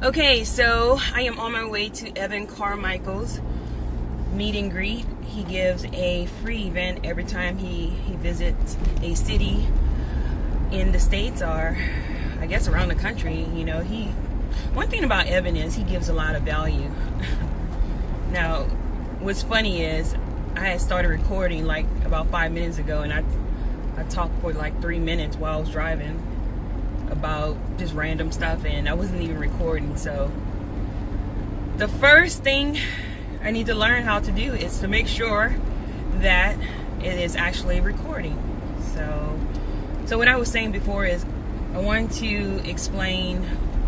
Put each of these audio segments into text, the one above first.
Okay, so I am on my way to Evan Carmichael's meet and greet. He gives a free event every time he visits a city in the States, or I guess around the country. You know, one thing about Evan is he gives a lot of value. Now, what's funny is I had started recording like about 5 minutes ago, and I talked for like 3 minutes while I was driving about just random stuff, and I wasn't even recording. So the first thing I need to learn how to do is to make sure that it is actually recording. So what I was saying before is I wanted to explain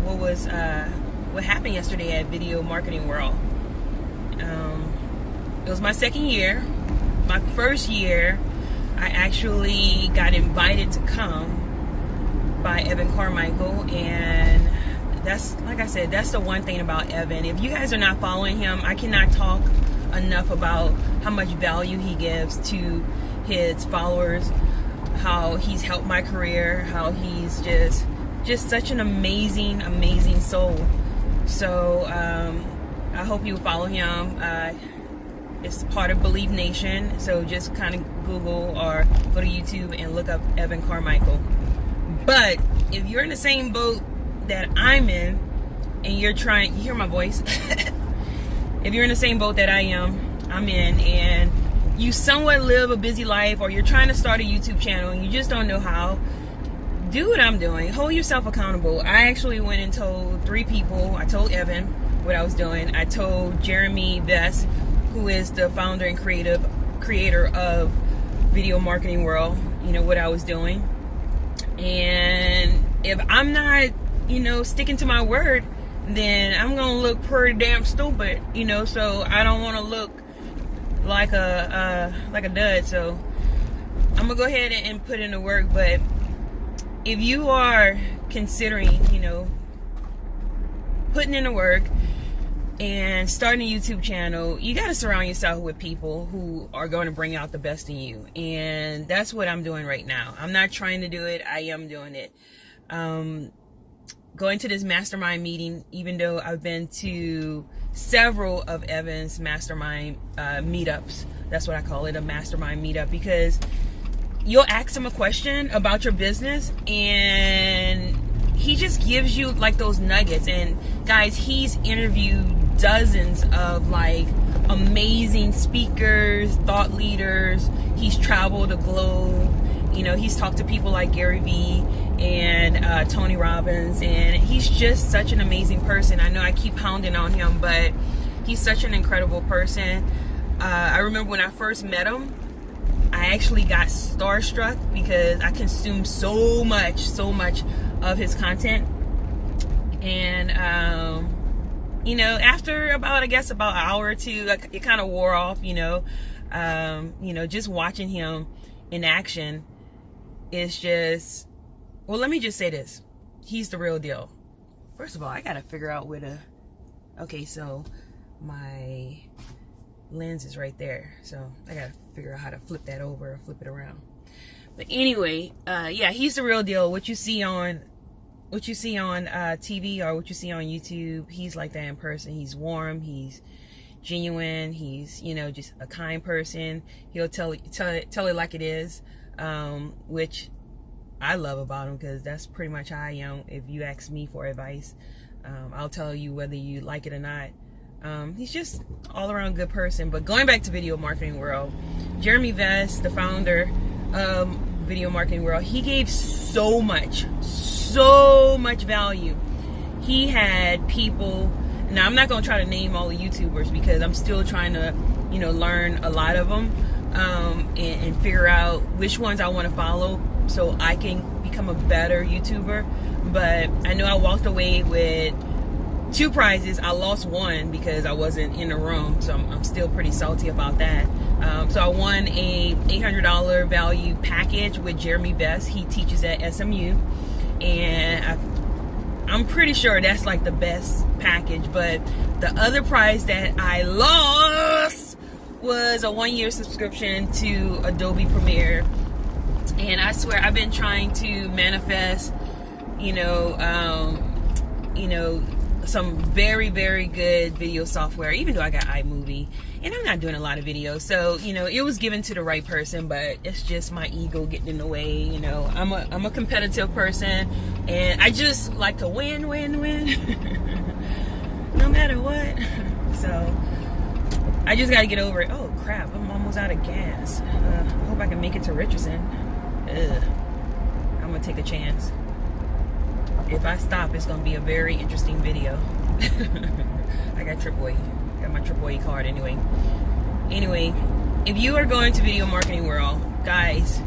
what happened yesterday at Video Marketing World. It was my second year. My first year, I actually got invited to come by Evan Carmichael, and that's, like I said, that's the one thing about Evan. If you guys are not following him, I cannot talk enough about how much value he gives to his followers, how he's helped my career, how he's just such an amazing soul. So I hope you follow him. It's part of Believe Nation, so just kind of Google or go to YouTube and look up Evan Carmichael. But if you're in the same boat that I'm in, and you hear my voice, if you're in the same boat that I'm in, and you somewhat live a busy life, or you're trying to start a YouTube channel and you just don't know how, do what I'm doing. Hold yourself accountable. I actually went and told 3 people. I told Evan what I was doing. I told Jeremy Vest, who is the founder and creator of Video Marketing World, what I was doing. And if I'm not, sticking to my word, then I'm gonna look pretty damn stupid, so I don't want to look like a dud. So I'm gonna go ahead and put in the work. But if you are considering, putting in the work and starting a YouTube channel, you got to surround yourself with people who are going to bring out the best in you. And that's what I'm doing right now. I'm not trying to do it. I am doing it. Going to this mastermind meeting, even though I've been to several of Evan's mastermind meetups. That's what I call it, a mastermind meetup, because you'll ask him a question about your business and he just gives you like those nuggets. And guys, he's interviewed dozens of like amazing speakers, thought leaders. He's traveled the globe. He's talked to people like Gary Vee and Tony Robbins, and he's just such an amazing person. I know I keep pounding on him, but he's such an incredible person. I remember when I first met him, I actually got starstruck because I consumed so much of his content. And after about an hour or two, it kind of wore off. Just watching him in action is just, well, let me just say this: he's the real deal. First of all, I gotta figure out okay, so my lens is right there, so I gotta figure out how to flip that over or flip it around. But anyway, yeah, he's the real deal. What you see on TV or what you see on YouTube, he's like that in person. He's warm, he's genuine, he's just a kind person. He'll tell it like it is, which I love about him, because that's pretty much how I am. If you ask me for advice, I'll tell you whether you like it or not. He's just all around good person. But going back to Video Marketing World, Jeremy Vest, the founder of Video Marketing World, he gave so much value. He had people, now I'm not going to try to name all the YouTubers because I'm still trying to learn a lot of them, and figure out which ones I want to follow so I can become a better YouTuber. But I know I walked away with 2 prizes. I lost one because I wasn't in the room, so I'm still pretty salty about that. So I won a $800 value package with Jeremy Vest. He teaches at SMU, and I'm pretty sure that's like the best package. But the other prize that I lost was a 1-year subscription to Adobe Premiere. And I swear I've been trying to manifest, some very, very good video software, even though I got iMovie, and I'm not doing a lot of videos. So, you know, it was given to the right person, but it's just my ego getting in the way. You know, I'm a competitive person, and I just like to win, no matter what. So I just got to get over it. Oh crap, I'm almost out of gas. I hope I can make it to Richardson. I'm gonna take a chance. If I stop, it's gonna be a very interesting video. I got my AAA card anyway. Anyway, if you are going to video marketing world, guys,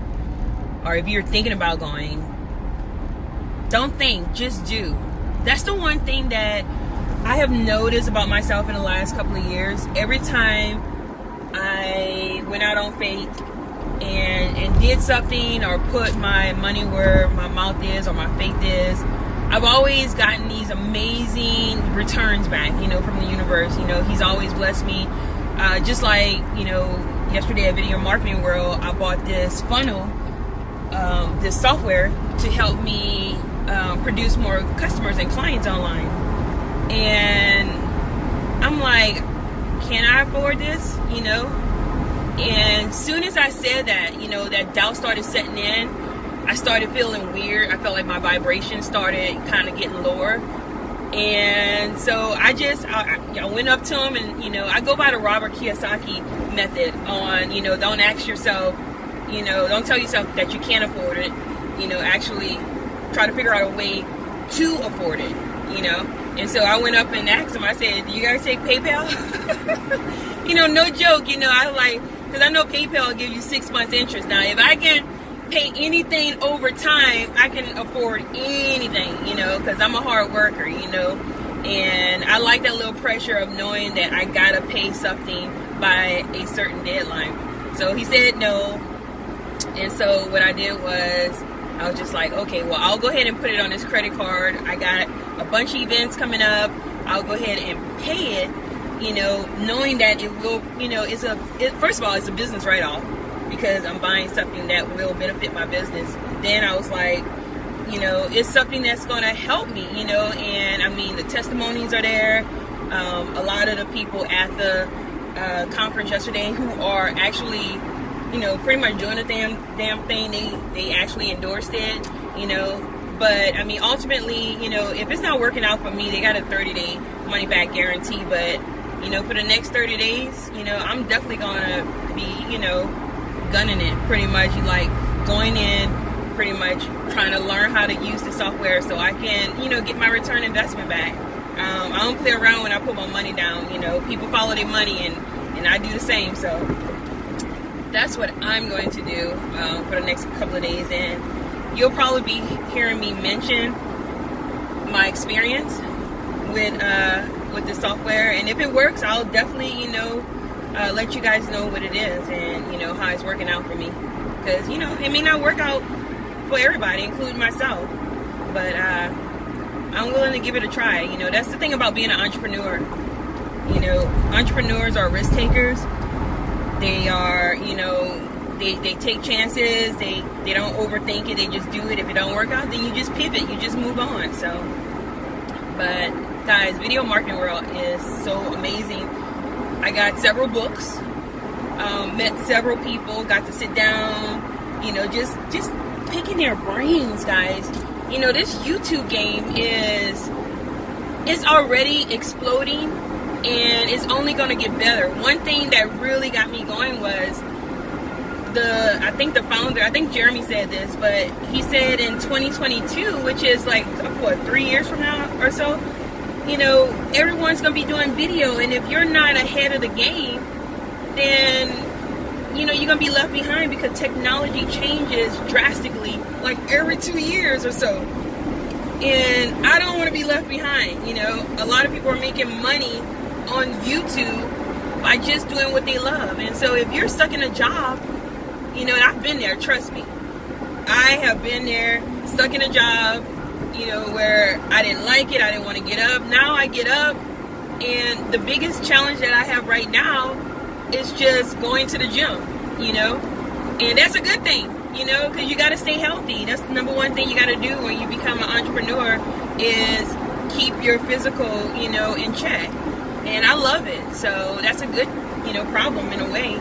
or if you're thinking about going, don't think, just do. That's the one thing that I have noticed about myself in the last couple of years. Every time I went out on faith and did something or put my money where my mouth is or my faith is, I've always gotten these amazing returns back, you know, from the universe. You know, he's always blessed me. Just like, you know, yesterday at Video Marketing World, I bought this funnel, this software to help me produce more customers and clients online. And I'm like, can I afford this? You know? And soon as I said that, you know, that doubt started setting in. I started feeling weird. I felt like my vibration started kind of getting lower. And so I went up to him, and, you know, I go by the Robert Kiyosaki method on, you know, don't ask yourself, you know, don't tell yourself that you can't afford it. You know, actually try to figure out a way to afford it, you know. And so I went up and asked him, I said, do you guys take PayPal? You know, no joke, you know, I like, because I know PayPal will give you 6 months interest. Now, if I can pay anything over time, I can afford anything, you know, because I'm a hard worker, you know, and I like that little pressure of knowing that I gotta pay something by a certain deadline. So he said no, and so what I did was I was just like, okay, well, I'll go ahead and put it on this credit card. I got a bunch of events coming up. I'll go ahead and pay it, you know, knowing that it will, you know, first of all, it's a business write-off, because I'm buying something that will benefit my business. Then I was like, you know, it's something that's going to help me, you know, and I mean, the testimonies are there. A lot of the people at the conference yesterday who are actually, you know, pretty much doing the damn thing, they actually endorsed it, you know. But I mean, ultimately, you know, if it's not working out for me, they got a 30-day money back guarantee. But, you know, for the next 30 days, you know, I'm definitely going to be, you know, gunning it pretty much, like going in pretty much trying to learn how to use the software so I can, you know, get my return investment back. I don't play around when I put my money down. You know, people follow their money, and I do the same. So that's what I'm going to do for the next couple of days, and you'll probably be hearing me mention my experience with the software, and if it works, I'll definitely, you know, let you guys know what it is and, you know, how it's working out for me. Because, you know, it may not work out for everybody, including myself. But I'm willing to give it a try. You know, that's the thing about being an entrepreneur. You know, entrepreneurs are risk takers. They are, you know, they take chances. They don't overthink it. They just do it. If it don't work out, then you just pivot. You just move on. So, but guys, Video Marketing World is so amazing. I got several books, met several people, got to sit down, you know, just picking their brains, guys. You know, this YouTube game is already exploding, and it's only going to get better. One thing that really got me going was I think the founder, I think Jeremy said this, but he said in 2022, which is like, what, 3 years from now or so, you know, everyone's going to be doing video, and if you're not ahead of the game, then, you know, you're going to be left behind, because technology changes drastically, like every 2 years or so. And I don't want to be left behind. You know, a lot of people are making money on YouTube by just doing what they love. And so if you're stuck in a job, you know, and I've been there, trust me. I have been there, stuck in a job, you know, where I didn't like it, I didn't want to get up. Now I get up, and the biggest challenge that I have right now is just going to the gym, you know, and that's a good thing, you know, because you got to stay healthy. That's the number one thing you got to do when you become an entrepreneur, is keep your physical, in check. And I love it. So that's a good, problem in a way.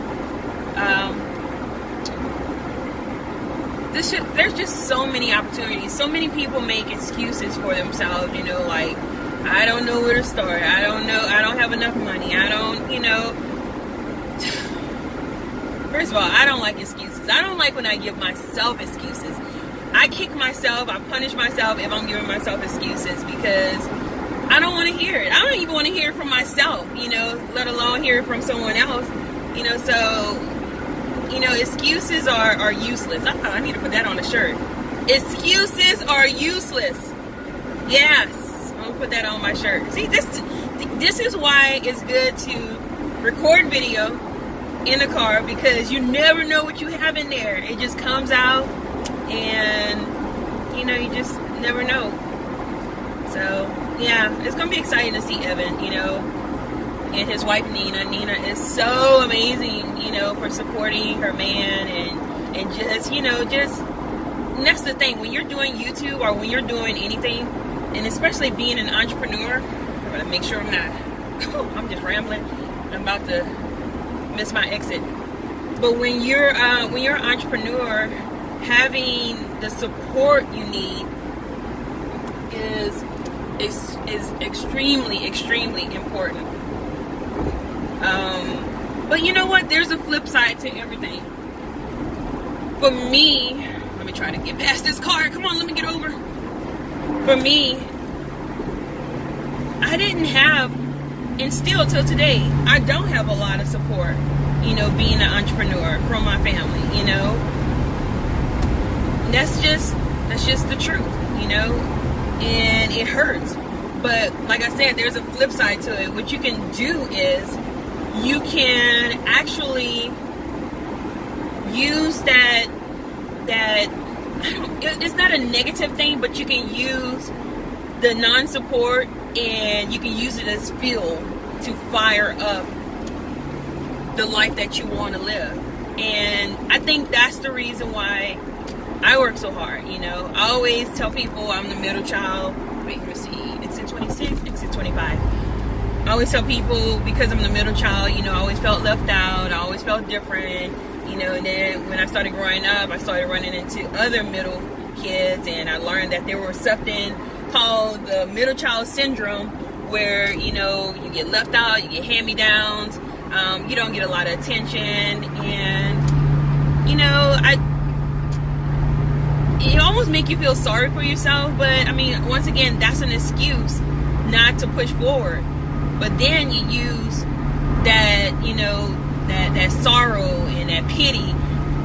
There's just so many opportunities. So many people make excuses for themselves, like, I don't know where to start. I don't know. I don't have enough money. I don't, First of all, I don't like excuses. I don't like when I give myself excuses. I kick myself. I punish myself if I'm giving myself excuses because I don't want to hear it. I don't even want to hear it from myself, let alone hear it from someone else, so, excuses are useless. I need to put that on a shirt. Excuses are useless. Yes, I'm going to put that on my shirt. See, this is why it's good to record video in the car, because you never know what you have in there. It just comes out, and you just never know. So yeah, it's gonna be exciting to see Evan, and his wife Nina. Nina is so amazing, for supporting her man, and just, and that's the thing, when you're doing YouTube or when you're doing anything, and especially being an entrepreneur. I'm gonna make sure I'm not I'm just rambling. I'm about to miss my exit. But when you're an entrepreneur, having the support you need is extremely important. But you know what? There's a flip side to everything. For me, let me try to get past this car. Come on, let me get over. For me, I didn't have, and still till today, I don't have a lot of support, being an entrepreneur from my family, That's just the truth, and it hurts. But like I said, there's a flip side to it. What you can do is you can actually use that it's not a negative thing, but you can use the non-support and you can use it as fuel to fire up the life that you want to live. And I think that's the reason why I work so hard. I always tell people I'm the middle child. Wait, let me see. Exit 26, exit 25. I always tell people, because I'm the middle child, I always felt left out. I always felt different. And then when I started growing up, I started running into other middle kids, and I learned that there was something called the middle child syndrome, where you get left out, you get hand-me-downs, you don't get a lot of attention, and it almost make you feel sorry for yourself. But I mean, once again, that's an excuse not to push forward. But then you use that that sorrow and that pity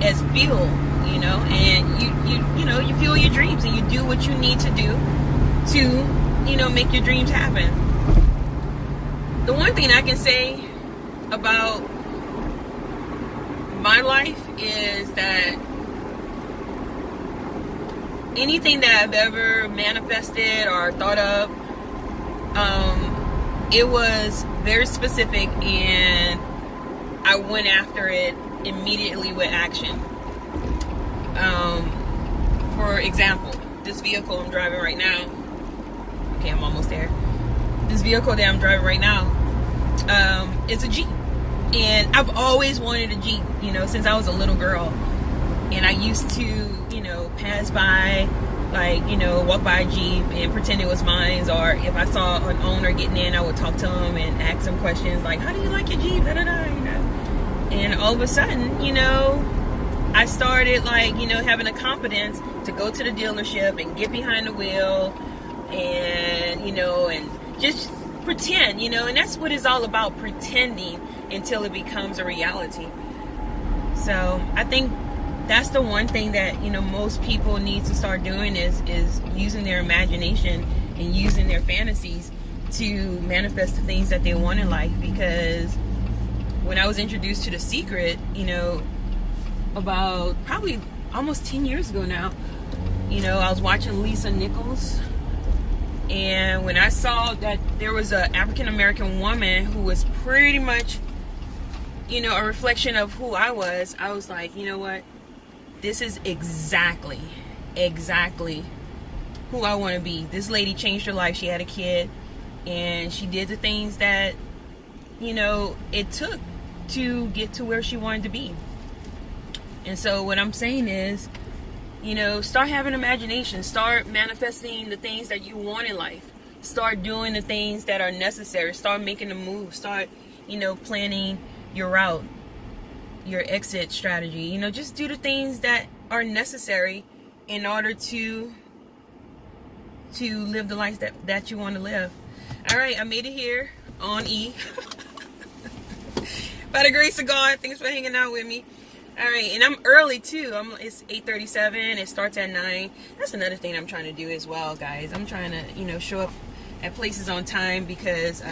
as fuel, and you fuel your dreams, and you do what you need to do to make your dreams happen. The one thing I can say about my life is that anything that I've ever manifested or thought of, it was very specific, and I went after it immediately with action. For example, this vehicle I'm driving right now. Okay, I'm almost there. This vehicle that I'm driving right now, it's a Jeep, and I've always wanted a Jeep, since I was a little girl. And I used to, pass by, walk by a Jeep and pretend it was mine. Or if I saw an owner getting in, I would talk to him and ask him questions like, how do you like your Jeep? Da, da, da, And all of a sudden, I started having a confidence to go to the dealership and get behind the wheel and, and just pretend, and that's what it's all about, pretending until it becomes a reality. So I think that's the one thing that most people need to start doing is using their imagination and using their fantasies to manifest the things that they want in life. Because when I was introduced to The Secret, about probably almost 10 years ago now, I was watching Lisa Nichols, and when I saw that there was an African American woman who was pretty much a reflection of who I was like, you know what? This is exactly who I want to be. This lady changed her life. She had a kid, and she did the things that, you know, it took to get to where she wanted to be. And so what I'm saying is, you know, start having imagination. Start manifesting the things that you want in life. Start doing the things that are necessary. Start making the move. Start, you know, planning your route, your exit strategy. You know, just do the things that are necessary in order to live the life that you want to live. All right, I made it here on E. By the grace of God, thanks for hanging out with me. All right, and I'm early too. It's 8:37. It starts at 9. That's another thing I'm trying to do as well, guys. I'm trying to, you know, show up at places on time because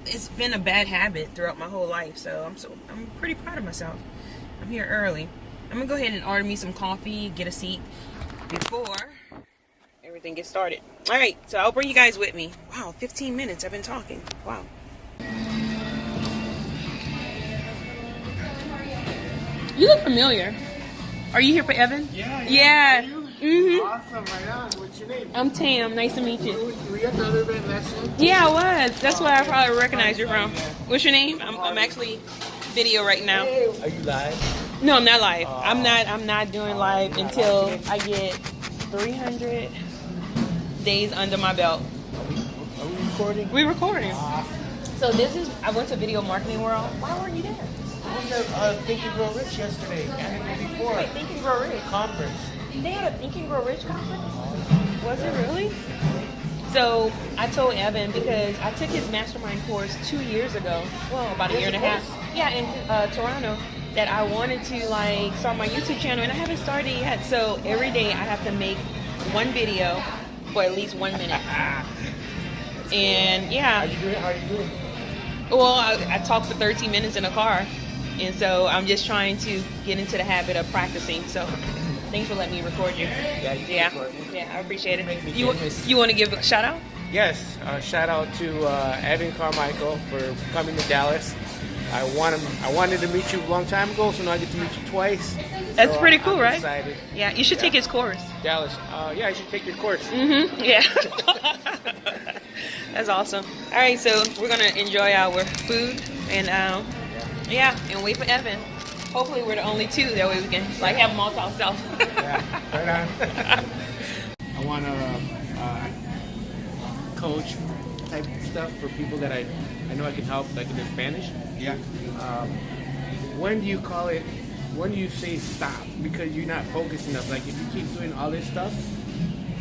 it's been a bad habit throughout my whole life. So I'm pretty proud of myself. I'm here early. I'm gonna go ahead and order me some coffee, get a seat before everything gets started. All right, so I'll bring you guys with me. Wow, 15 minutes I've been talking. Wow. You look familiar. Are you here for Evan? Yeah. Mm-hmm. Awesome, right on. What's your name? I'm Tam. Nice to meet you. Were you at the other event last year? Yeah, I was. That's where I probably recognize you from. What's your name? I'm actually video right now. Are you live? No, I'm not live. I'm not doing live until I get 300 days under my belt. Are we recording? We're recording. So I went to Video Marketing World. Why weren't you there? I was at Think and Grow Rich yesterday and the day before. Wait, Think and Grow Rich. Conference. They had a Think and Grow Rich conference? Was it really? So I told Evan, because I took his Mastermind course 2 years ago. Well, about a year and a half. Yeah, in Toronto. That I wanted to like start my YouTube channel, and I haven't started yet. So every day I have to make one video for at least 1 minute. And yeah. How are you doing? Well, I talk for 13 minutes in a car. And so I'm just trying to get into the habit of practicing. So thanks for letting me record you. Yeah, I appreciate it. You want to give a shout out? Yes, shout out to Evan Carmichael for coming to Dallas. I wanted to meet you a long time ago, so now I get to meet you twice. That's so pretty cool, I'm right? Excited. Yeah, you should take his course. Dallas, yeah, I should take your course. Mm-hmm. Yeah. That's awesome. All right, so we're gonna enjoy our food and and wait for Evan. Hopefully, we're the only two. That way we can like have them all to ourselves. Yeah, right on. I want to coach type stuff for people that I know I can help, like in Spanish. Yeah. When do you call it? When do you say stop? Because you're not focused enough. Like if you keep doing all this stuff,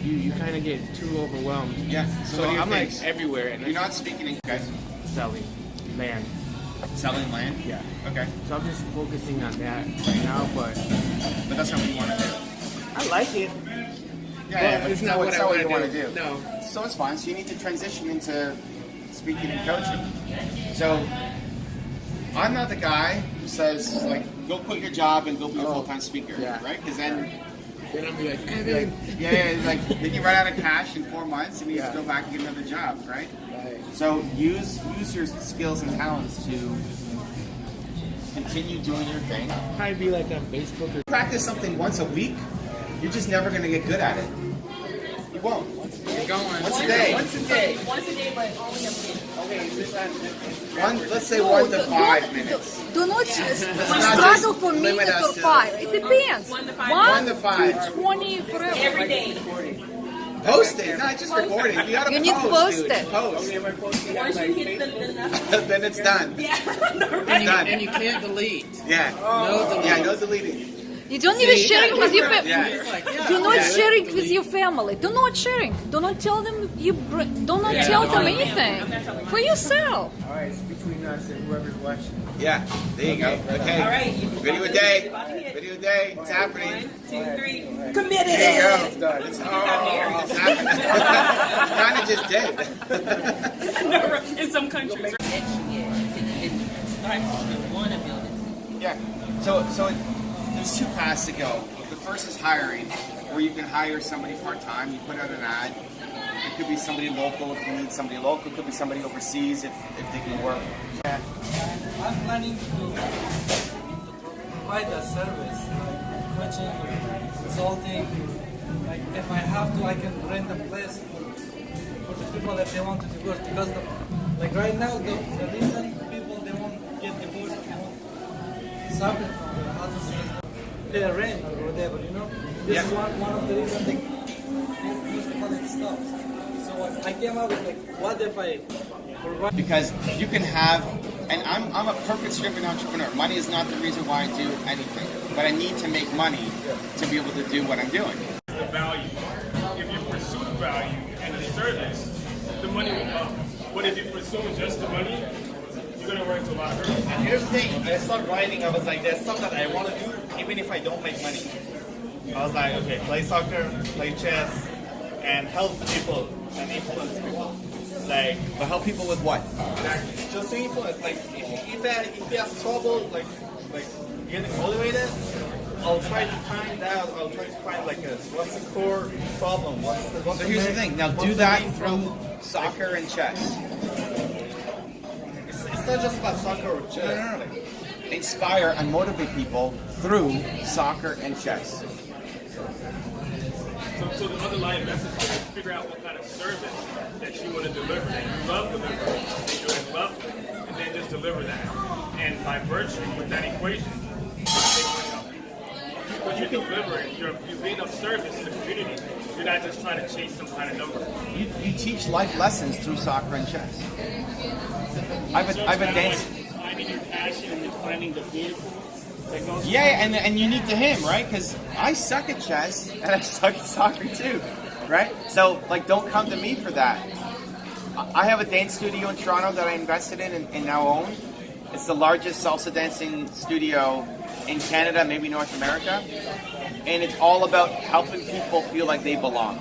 you kind of get too overwhelmed. Yeah. So I'm like everywhere. And you're not speaking English, guys. selling land. Selling land? Yeah. Okay. So I'm just focusing on that right now, but that's not what you want to do. I like it. Yeah, but it's not what I want to do. do. No. So it's fine. So you need to transition into speaking and coaching. So I'm not the guy who says like, go quit your job and go be a full-time speaker, right? Because then I'm like, it's like then you run out of cash in 4 months and you have to go back and get another job, right? So use your skills and talents to continue doing your thing. Probably be like on Facebook or Practice something once a week, you're just never going to get good at it. You won't. Once a day. Once a day, but only a minute. Okay, let's say 1 to 5 minutes. Do not struggle for minute or 5. It depends. 1 to 1 to 5. 20 forever. Every day. Post it, not just recording. You gotta You need to post dude. it. Post. Once you hit the Then it's done. Done. And you can't delete. Yeah. No deleting. Yeah, no deleting. You don't even share it with your family. Yeah. Do not share it with your family. Do not sharing. Do not tell them do not tell them anything. For yourself. all right, it's between us and whoever's watching. Yeah. There you go. Okay. All right. Video a day. Video a day. It's happening. 1, 2, 3. Committed. There you go. It's done. It's happening. Kind of just did. In some countries. Yeah. So there's 2 paths to go. The first is hiring, where you can hire somebody part-time. You put out an ad. It could be somebody local if you need somebody local. It could be somebody overseas if they can work. I'm planning to provide a service like coaching, consulting, like if I have to, I can rent a place for the people if they want to divorce. Because like right now, the reason people they won't get divorced, they won't separate from their husbands, is pay rent or whatever, you know. This is one of the reasons they most people it stops. So I came up with like, what if I provide? Because you can have, and I'm a purpose-driven entrepreneur. Money is not the reason why I do anything, but I need to make money to be able to do what I'm doing. The value. If you pursue the value and the service, the money will come. But if you pursue just the money, you're gonna run into a lot of hurdles. And here's the thing, I started writing, I was like, there's stuff that I want to do, even if I don't make money. I was like, okay, play soccer, play chess, and help people and influence people. Like, But help people with what? just to influence. Like, if he has trouble, like getting motivated, I'll try to find out. I'll try to find like what's the core problem. What's So here's the thing. Now do that through soccer and chess. It's not just about soccer or chess. No. Inspire and motivate people through soccer and chess. So the underlying message is to figure out what kind of service that you want to deliver, that you love delivering, that you guys love, and then just deliver that. And by virtue with that equation, you make money off it. What you're delivering, you're being of service to the community. You're not just trying to chase some kind of number. You teach life lessons through soccer and chess. I've a dance. Finding your passion and then finding the vehicle that goes. Yeah, and unique to him, right? Because I suck at chess and I suck at soccer too, right? So like, don't come to me for that. I have a dance studio in Toronto that I invested in and now own. It's the largest salsa dancing studio in Canada, maybe North America, and it's all about helping people feel like they belong.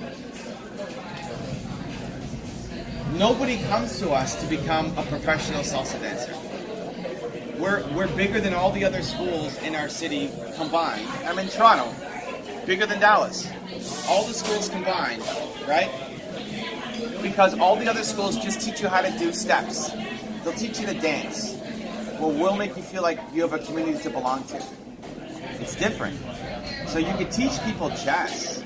Nobody comes to us to become a professional salsa dancer. We're bigger than all the other schools in our city combined. I'm in Toronto, bigger than Dallas. All the schools combined, right? Because all the other schools just teach you how to do steps. They'll teach you to dance. Well, we'll make you feel like you have a community to belong to. It's different. So you can teach people chess,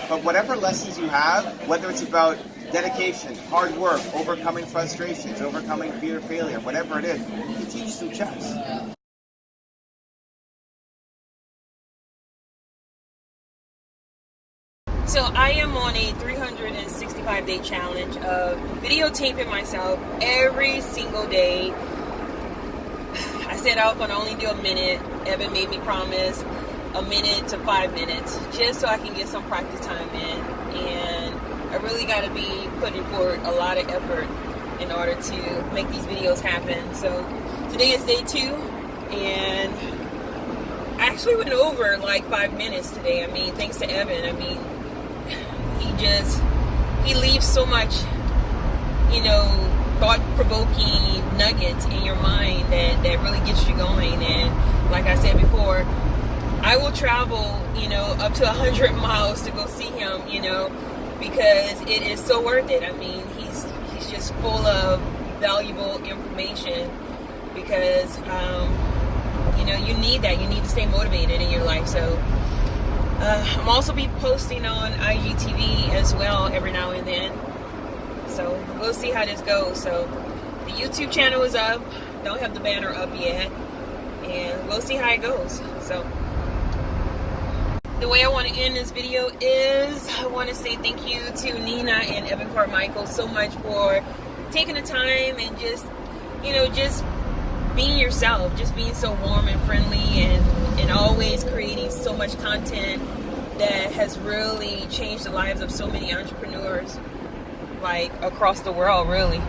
but whatever lessons you have, whether it's about dedication, hard work, overcoming frustrations, overcoming fear of failure, whatever it is, you teach through chess. So I am on a 365-day challenge of videotaping myself every single day. I said I was going to only do a minute. Evan made me promise a minute to 5 minutes, just so I can get some practice time in. And I really got to be putting forward a lot of effort in order to make these videos happen. So today is day 2, and I actually went over like 5 minutes today. I mean, thanks to Evan. I mean, he leaves so much, thought-provoking nuggets in your mind that really gets you going. And like I said before, I will travel, up to 100 miles to go see him, because it is so worth it. I mean, he's just full of valuable information because, you need that. You need to stay motivated in your life. So I'm also be posting on IGTV as well every now and then. So we'll see how this goes. So the YouTube channel is up. Don't have the banner up yet. And we'll see how it goes. So the way I want to end this video is I want to say thank you to Nina and Evan Carmichael so much for taking the time and just being yourself, just being so warm and friendly and always creating so much content that has really changed the lives of so many entrepreneurs like across the world. Really,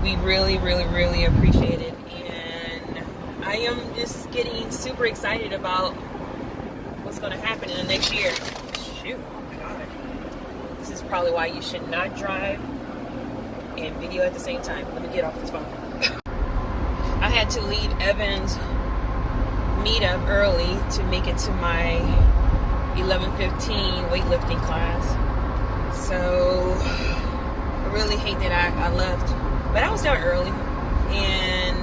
we really appreciate it, and I am just getting super excited about what's going to happen in the next year. Shoot, oh my god, this is probably why you should not drive and video at the same time. Let me get off this phone. I had to leave Evan's meetup early to make it to my 11:15 weightlifting class. So I really hate that I left, but I was there early, and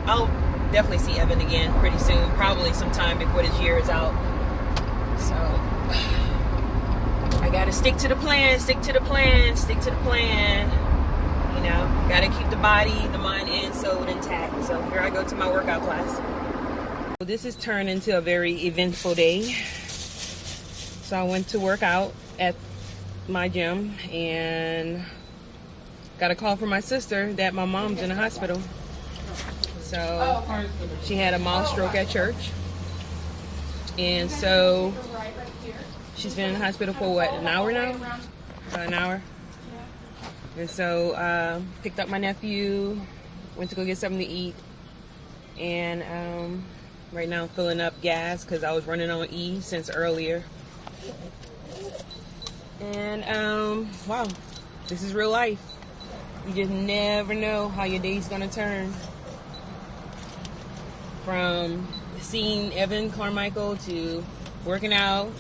I'll definitely see Evan again pretty soon, probably sometime before this year is out. So Gotta stick to the plan, stick to the plan, stick to the plan. You know, gotta keep the body, the mind, and soul intact. So here I go to my workout class. This has turned into a very eventful day. So I went to work out at my gym and got a call from my sister that my mom's in the hospital. So she had a mild stroke at church. And so she's been in the hospital for what, an hour now? About an hour. And so picked up my nephew, went to go get something to eat. And right now I'm filling up gas because I was running on E since earlier. And wow, this is real life. You just never know how your day's gonna turn. From seeing Evan Carmichael to working out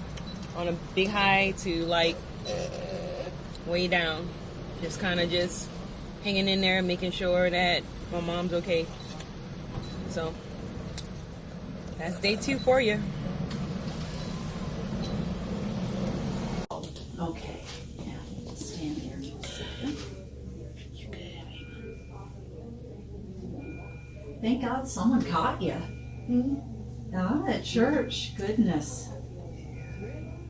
on a big high to like way down. Just kind of just hanging in there, making sure that my mom's okay. So that's day 2 for you. Okay, yeah, stand here for a second. Thank God someone caught you. At church, goodness.